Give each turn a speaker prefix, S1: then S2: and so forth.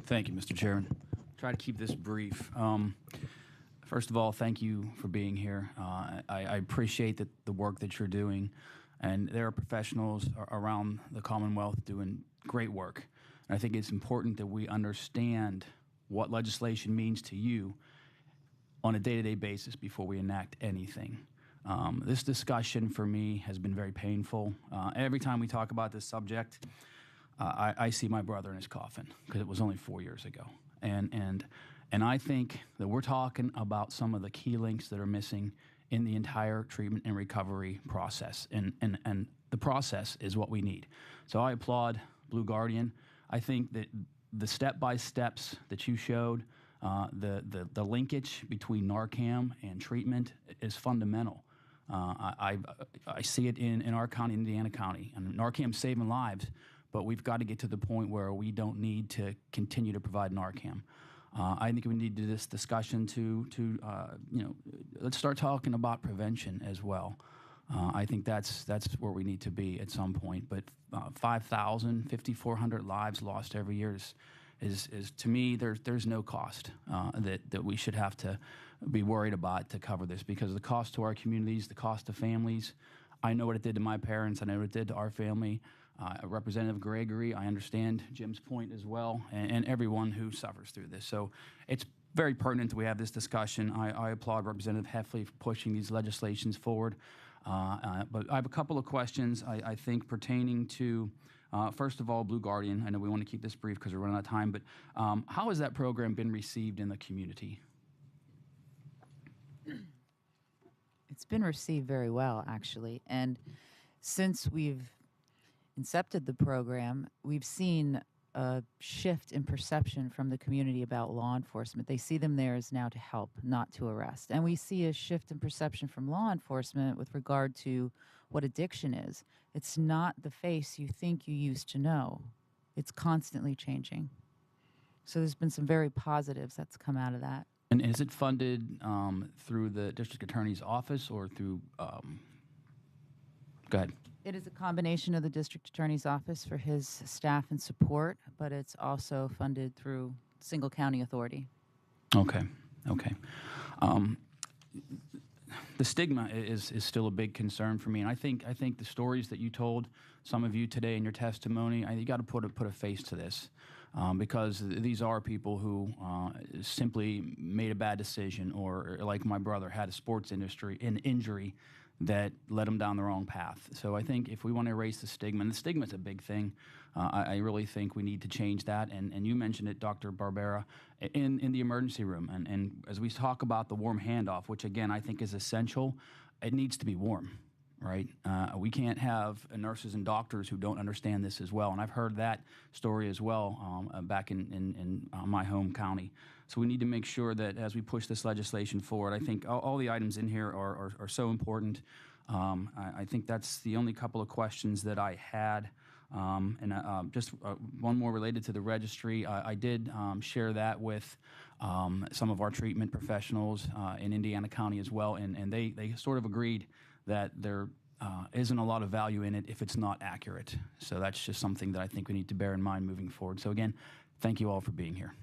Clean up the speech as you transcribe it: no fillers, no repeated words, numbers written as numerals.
S1: Thank you, Mr. Chairman. Try to keep this brief. First of all, thank you for being here. I appreciate the work that you're doing, and there are professionals around the Commonwealth doing great work. And I think it's important that we understand what legislation means to you on a day-to-day basis before we enact anything. This discussion for me has been very painful. Every time we talk about this subject, I see my brother in his coffin because it was only 4 years ago. And I think that we're talking about some of the key links that are missing in the entire treatment and recovery process. And the process is what we need. So I applaud Blue Guardian. I think that the step-by-steps that you showed, the linkage between Narcan and treatment is fundamental. I see it in our county, Indiana County. And Narcan's saving lives, but we've got to get to the point where we don't need to continue to provide Narcan. I think we need to do this discussion let's start talking about prevention as well. I think that's where we need to be at some point. But 5,000, 5,400 lives lost every year is to me, there's no cost that we should have to be worried about to cover this, because the cost to our communities, the cost to families. I know what it did to my parents. I know what it did to our family. Representative Gregory, I understand Jim's point as well, and everyone who suffers through this. So it's very pertinent that we have this discussion. I applaud Representative Heffley for pushing these legislations forward. But I have a couple of questions, I think, pertaining to, first of all, Blue Guardian. I know we want to keep this brief because we're running out of time, but how has that program been received in the community?
S2: It's been received very well, actually. And since we've incepted the program, we've seen a shift in perception from the community about law enforcement. They see them there as now to help, not to arrest. And we see a shift in perception from law enforcement with regard to what addiction is. It's not the face you think you used to know. It's constantly changing. So there's been some very positives that's come out of that.
S1: And is it funded through the district attorney's office or through, go ahead.
S2: It is a combination of the district attorney's office for his staff and support, but it's also funded through single county authority.
S1: Okay. The stigma is still a big concern for me, and I think the stories that you told, some of you today in your testimony, you got to put a face to this, because these are people who simply made a bad decision, or like my brother had a sports injury that led them down the wrong path. So I think if we want to erase the stigma, and the stigma is a big thing, I really think we need to change that. And you mentioned it, Dr. Barbera, in the emergency room. And as we talk about the warm handoff, which again I think is essential, it needs to be warm, right? We can't have nurses and doctors who don't understand this as well. And I've heard that story as well back in my home county. So we need to make sure that as we push this legislation forward, I think all the items in here are so important. I think that's the only couple of questions that I had. Just one more related to the registry. I did share that with some of our treatment professionals in Indiana County as well, and they sort of agreed that there isn't a lot of value in it if it's not accurate. So that's just something that I think we need to bear in mind moving forward. So again, thank you all for being here.